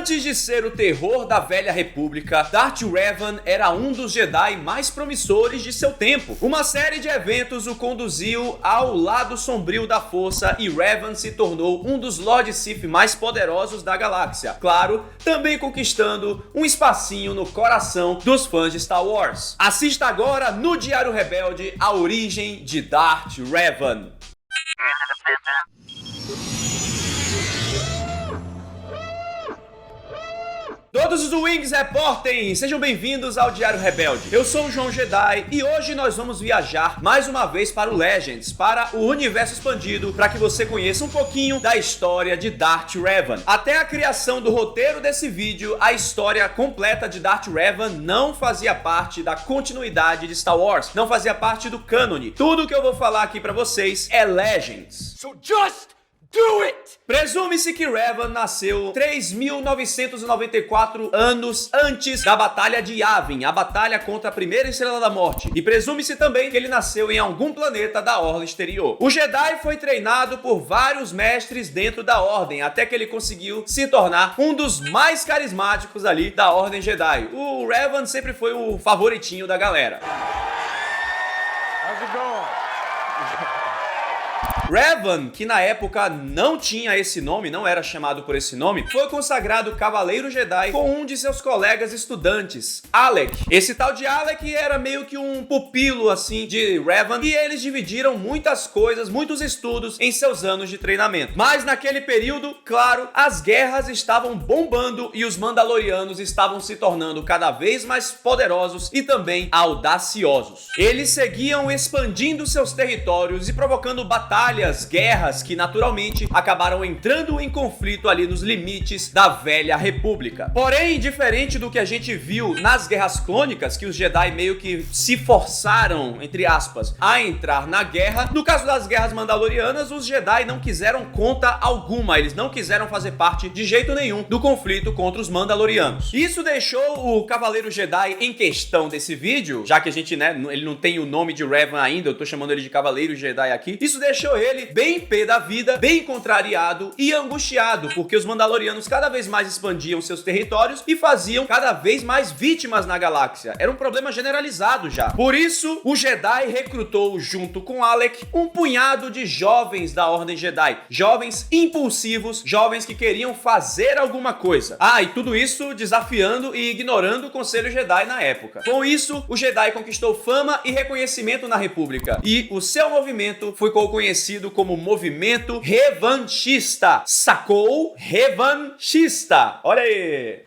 Antes de ser o terror da Velha República, Darth Revan era um dos Jedi mais promissores de seu tempo. Uma série de eventos o conduziu ao lado sombrio da Força e Revan se tornou um dos Lord Sith mais poderosos da galáxia. Claro, também conquistando um espacinho no coração dos fãs de Star Wars. Assista agora no Diário Rebelde a origem de Darth Revan. Todos os Wings reportem! Sejam bem-vindos ao Diário Rebelde. Eu sou o João Jedi e hoje nós vamos viajar mais uma vez para o Legends, para o universo expandido, para que você conheça um pouquinho da história de Darth Revan. Até a criação do roteiro desse vídeo, a história completa de Darth Revan não fazia parte da continuidade de Star Wars, não fazia parte do cânone. Tudo que eu vou falar aqui para vocês é Legends. So just do it! Presume-se que Revan nasceu 3.994 anos antes da Batalha de Yavin, a batalha contra a primeira Estrela da Morte. E presume-se também que ele nasceu em algum planeta da Orla Exterior. O Jedi foi treinado por vários mestres dentro da Ordem, até que ele conseguiu se tornar um dos mais carismáticos ali da Ordem Jedi. O Revan sempre foi o favoritinho da galera. How's it going? Revan, que na época não tinha esse nome, não era chamado por esse nome, foi consagrado Cavaleiro Jedi com um de seus colegas estudantes, Alec. Esse tal de Alec era meio que um pupilo, assim, de Revan, e eles dividiram muitas coisas, muitos estudos em seus anos de treinamento. Mas naquele período, claro, as guerras estavam bombando e os Mandalorianos estavam se tornando cada vez mais poderosos e também audaciosos. Eles seguiam expandindo seus territórios e provocando batalhas, guerras que naturalmente acabaram entrando em conflito ali nos limites da Velha República. Porém, diferente do que a gente viu nas Guerras Clônicas, que os Jedi meio que se forçaram, entre aspas, a entrar na guerra, no caso das Guerras Mandalorianas, os Jedi não quiseram conta alguma, eles não quiseram fazer parte de jeito nenhum do conflito contra os Mandalorianos. Isso deixou o Cavaleiro Jedi em questão desse vídeo, já que a gente, ele não tem o nome de Revan ainda, eu tô chamando ele de Cavaleiro Jedi aqui, isso deixou ele bem pé da vida, bem contrariado e angustiado, porque os Mandalorianos cada vez mais expandiam seus territórios e faziam cada vez mais vítimas na galáxia. Era um problema generalizado já. Por isso, o Jedi recrutou, junto com Alec, um punhado de jovens da Ordem Jedi. Jovens impulsivos, jovens que queriam fazer alguma coisa. E tudo isso desafiando e ignorando o Conselho Jedi na época. Com isso, o Jedi conquistou fama e reconhecimento na República. E o seu movimento ficou conhecido como movimento revanchista. Sacou? Revanchista. Olha aí.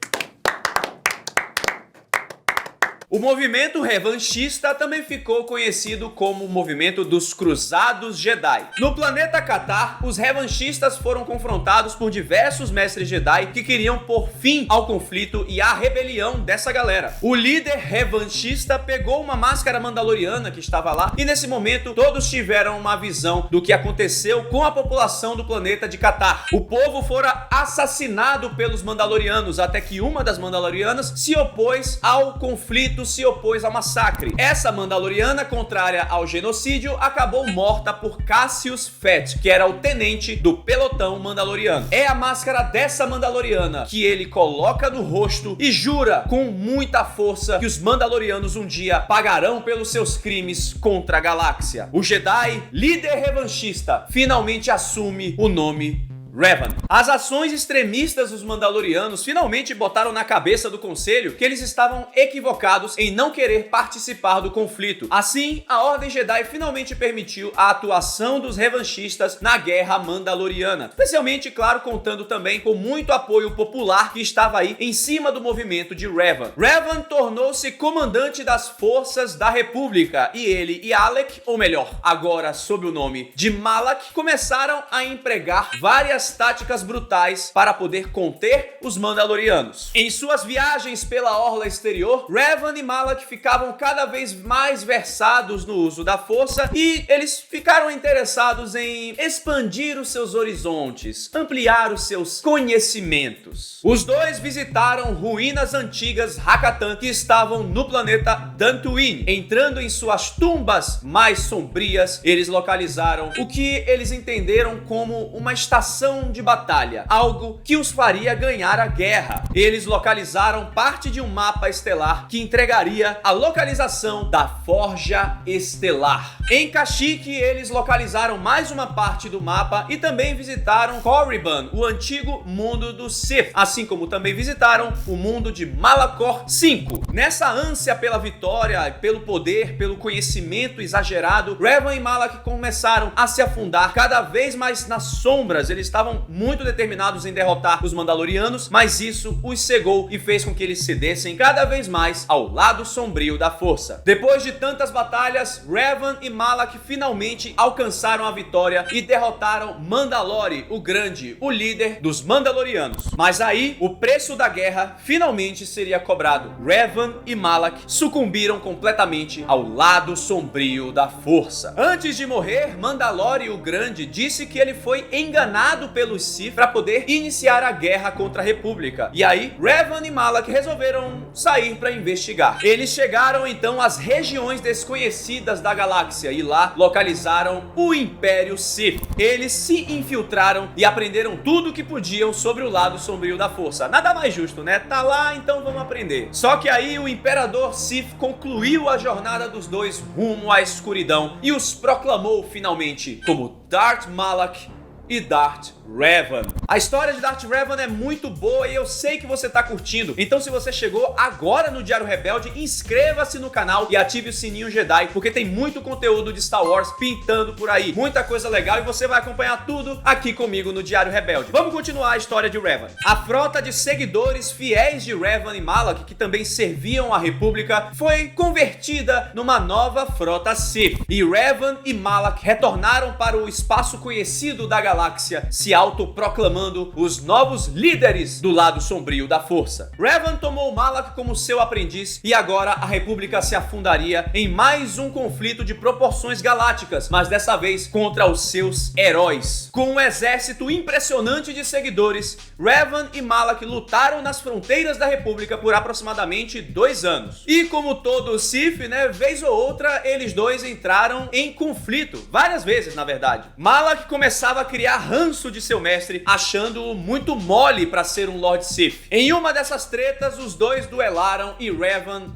O movimento revanchista também ficou conhecido como o movimento dos Cruzados Jedi. No planeta Catar, os revanchistas foram confrontados por diversos mestres Jedi que queriam pôr fim ao conflito e à rebelião dessa galera. O líder revanchista pegou uma máscara mandaloriana que estava lá e nesse momento todos tiveram uma visão do que aconteceu com a população do planeta de Catar. O povo fora assassinado pelos Mandalorianos até que uma das Mandalorianas se opôs ao conflito, se opôs ao massacre. Essa Mandaloriana, contrária ao genocídio, acabou morta por Cassius Fett, que era o tenente do pelotão Mandaloriano. É a máscara dessa Mandaloriana que ele coloca no rosto e jura com muita força que os Mandalorianos um dia pagarão pelos seus crimes contra a galáxia. O Jedi, líder revanchista, finalmente assume o nome Revan. As ações extremistas dos Mandalorianos finalmente botaram na cabeça do Conselho que eles estavam equivocados em não querer participar do conflito. Assim, a Ordem Jedi finalmente permitiu a atuação dos revanchistas na Guerra Mandaloriana. Especialmente, claro, contando também com muito apoio popular que estava aí em cima do movimento de Revan. Revan tornou-se comandante das forças da República e ele e Alec, ou melhor, agora sob o nome de Malak, começaram a empregar várias táticas brutais para poder conter os Mandalorianos. Em suas viagens pela Orla Exterior, Revan e Malak ficavam cada vez mais versados no uso da força e eles ficaram interessados em expandir os seus horizontes, ampliar os seus conhecimentos. Os dois visitaram ruínas antigas Hakatan que estavam no planeta Dantooine. Entrando em suas tumbas mais sombrias, eles localizaram o que eles entenderam como uma estação meditação de batalha, algo que os faria ganhar a guerra. Eles localizaram parte de um mapa estelar que entregaria a localização da Forja Estelar. Em Kashyyyk, eles localizaram mais uma parte do mapa e também visitaram Korriban, o antigo mundo do Sith, assim como também visitaram o mundo de Malachor V. Nessa ânsia pela vitória, pelo poder, pelo conhecimento exagerado, Revan e Malak começaram a se afundar cada vez mais nas sombras. Eles estavam muito determinados em derrotar os Mandalorianos, mas isso os cegou e fez com que eles cedessem cada vez mais ao lado sombrio da força. Depois de tantas batalhas, Revan e Malak finalmente alcançaram a vitória e derrotaram Mandalore, o Grande, o líder dos Mandalorianos. Mas aí, o preço da guerra finalmente seria cobrado. Revan e Malak sucumbiram completamente ao lado sombrio da força. Antes de morrer, Mandalore, o Grande, disse que ele foi enganado pelos Sith para poder iniciar a guerra contra a República. E aí, Revan e Malak resolveram sair para investigar. Eles chegaram então às regiões desconhecidas da galáxia e lá localizaram o Império Sith. Eles se infiltraram e aprenderam tudo o que podiam sobre o lado sombrio da força. Nada mais justo, né? Tá lá, então vamos aprender. Só que aí o Imperador Sith concluiu a jornada dos dois rumo à escuridão e os proclamou finalmente como Darth Malak e Darth Revan. A história de Darth Revan é muito boa e eu sei que você tá curtindo. Então se você chegou agora no Diário Rebelde, inscreva-se no canal e ative o sininho Jedi, porque tem muito conteúdo de Star Wars pintando por aí. Muita coisa legal e você vai acompanhar tudo aqui comigo no Diário Rebelde. Vamos continuar a história de Revan. A frota de seguidores fiéis de Revan e Malak, que também serviam à República, foi convertida numa nova frota Sith. E Revan e Malak retornaram para o espaço conhecido da galáxia, se autoproclamando os novos líderes do lado sombrio da força. Revan tomou Malak como seu aprendiz e agora a República se afundaria em mais um conflito de proporções galácticas, mas dessa vez contra os seus heróis. Com um exército impressionante de seguidores, Revan e Malak lutaram nas fronteiras da República por aproximadamente 2 anos. E como todo Sith, né, vez ou outra eles dois entraram em conflito, várias vezes na verdade. Malak começava a criar ranço de seu mestre, achando-o muito mole para ser um Lord Sith. Em uma dessas tretas, os dois duelaram e Revan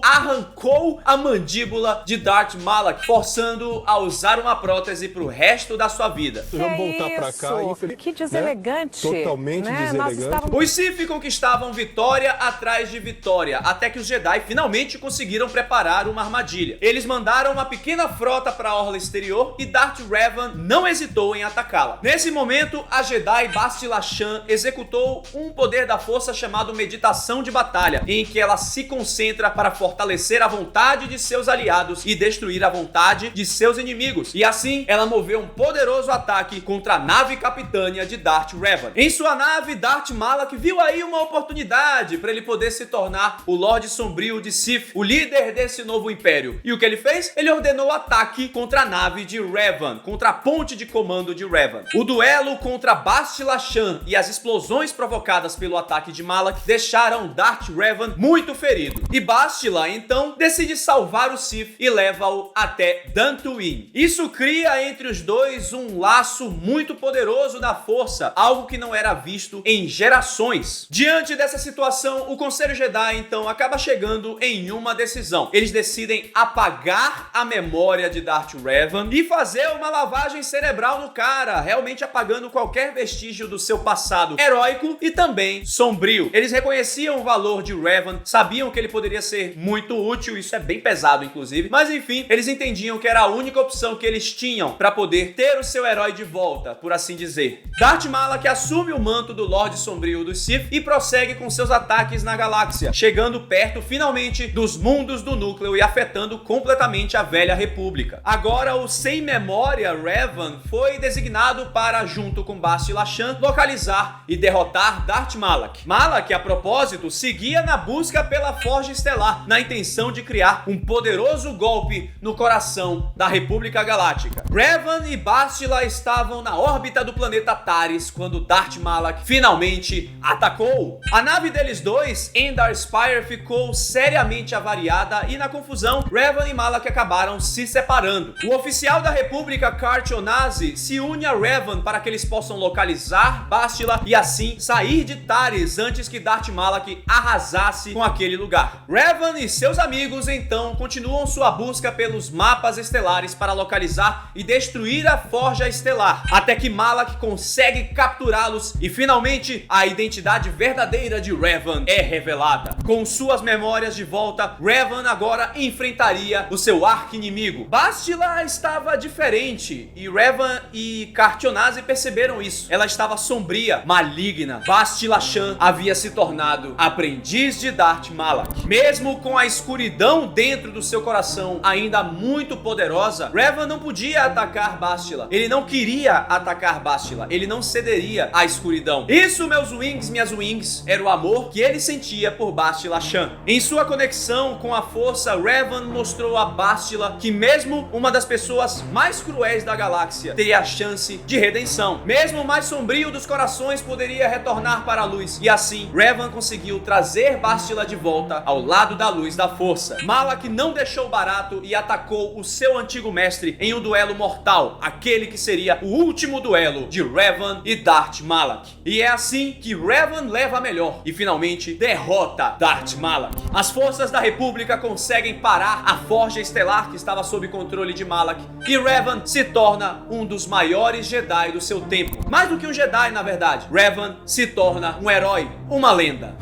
arrancou a mandíbula de Darth Malak, forçando-o a usar uma prótese pro resto da sua vida. Vamos voltar pra cá. Que deselegante. Né? Totalmente deselegante. Os Sith conquistavam vitória atrás de vitória, até que os Jedi finalmente conseguiram preparar uma armadilha. Eles mandaram uma pequena frota para a orla exterior e Darth Revan não hesitou em atacá-la. Nesse momento, a Jedi Bastila Shan executou um poder da força chamado Meditação de Batalha, em que ela se concentra para fortalecer a vontade de seus aliados e destruir a vontade de seus inimigos. E assim, ela moveu um poderoso ataque contra a nave capitânia de Darth Revan. Em sua nave, Darth Malak viu aí uma oportunidade para ele poder se tornar o Lorde Sombrio de Sith, o líder desse novo império. E o que ele fez? Ele ordenou o ataque contra a nave de Revan, contra a ponte de comando de Revan. O duelo contra Bastila Shan e as explosões provocadas pelo ataque de Malak deixaram Darth Revan muito ferido. E Bastila, então, decide salvar o Sith e leva-o até Dantooine. Isso cria entre os dois um laço muito poderoso da força, algo que não era visto em gerações. Diante dessa situação, o Conselho Jedi, então, acaba chegando em uma decisão. Eles decidem apagar a memória de Darth Revan e fazer uma lavagem cerebral no cara, realmente apagando qualquer vestígio do seu passado heróico e também sombrio. Eles reconheciam o valor de Revan, sabiam que ele poderia ser muito útil, isso é bem pesado inclusive, mas enfim, eles entendiam que era a única opção que eles tinham para poder ter o seu herói de volta, por assim dizer. Darth Malak assume o manto do Lorde Sombrio dos Sith e prossegue com seus ataques na galáxia, chegando perto finalmente dos mundos do núcleo e afetando completamente a velha República. Agora o sem memória Revan foi designado para, junto com Bastila Shan, localizar e derrotar Darth Malak. Malak, a propósito, seguia na busca pela Forja Estelar, na intenção de criar um poderoso golpe no coração da República Galáctica. Revan e Bastila estavam na órbita do planeta Taris quando Darth Malak finalmente atacou. A nave deles dois, Endar Spire, ficou seriamente avariada e na confusão, Revan e Malak acabaram se separando. O oficial da República, Kart Onasi, se une a Revan para para que eles possam localizar Bastila e assim sair de Taris antes que Darth Malak arrasasse com aquele lugar. Revan e seus amigos então continuam sua busca pelos mapas estelares para localizar e destruir a Forja Estelar, até que Malak consegue capturá-los e finalmente a identidade verdadeira de Revan é revelada. Com suas memórias de volta, Revan agora enfrentaria o seu arqui-inimigo. Bastila estava diferente e Revan e Cartionase perceberam isso. Ela estava sombria, maligna. Bastila Shan havia se tornado aprendiz de Darth Malak. Mesmo com a escuridão dentro do seu coração ainda muito poderosa, Revan não podia atacar Bastila. Ele não queria atacar Bastila. Ele não cederia à escuridão. Isso, meus wings, minhas wings, era o amor que ele sentia por Bastila Shan. Em sua conexão com a força, Revan mostrou a Bastila que mesmo uma das pessoas mais cruéis da galáxia teria a chance de redenção. Mesmo o mais sombrio dos corações poderia retornar para a luz. E assim, Revan conseguiu trazer Bastila de volta ao lado da luz da força. Malak não deixou barato e atacou o seu antigo mestre em um duelo mortal, aquele que seria o último duelo de Revan e Darth Malak. E é assim que Revan leva a melhor e finalmente derrota Darth Malak. As forças da República conseguem parar a Forja Estelar que estava sob controle de Malak e Revan se torna um dos maiores Jedi do seu tempo. Mais do que um Jedi, na verdade, Revan se torna um herói, uma lenda.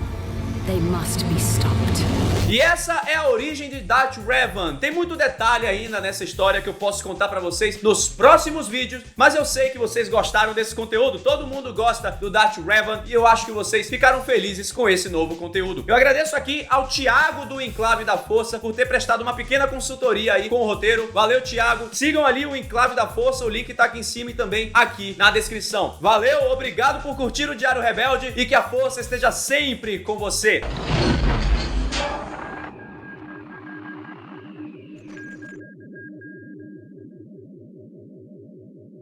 They must be stopped. E essa é a origem de Darth Revan. Tem muito detalhe ainda nessa história que eu posso contar pra vocês nos próximos vídeos, mas eu sei que vocês gostaram desse conteúdo. Todo mundo gosta do Darth Revan e eu acho que vocês ficaram felizes com esse novo conteúdo. Eu agradeço aqui ao Thiago do Enclave da Força por ter prestado uma pequena consultoria aí com o roteiro. Valeu, Thiago. Sigam ali o Enclave da Força, o link tá aqui em cima e também aqui na descrição. Valeu, obrigado por curtir o Diário Rebelde e que a força esteja sempre com você.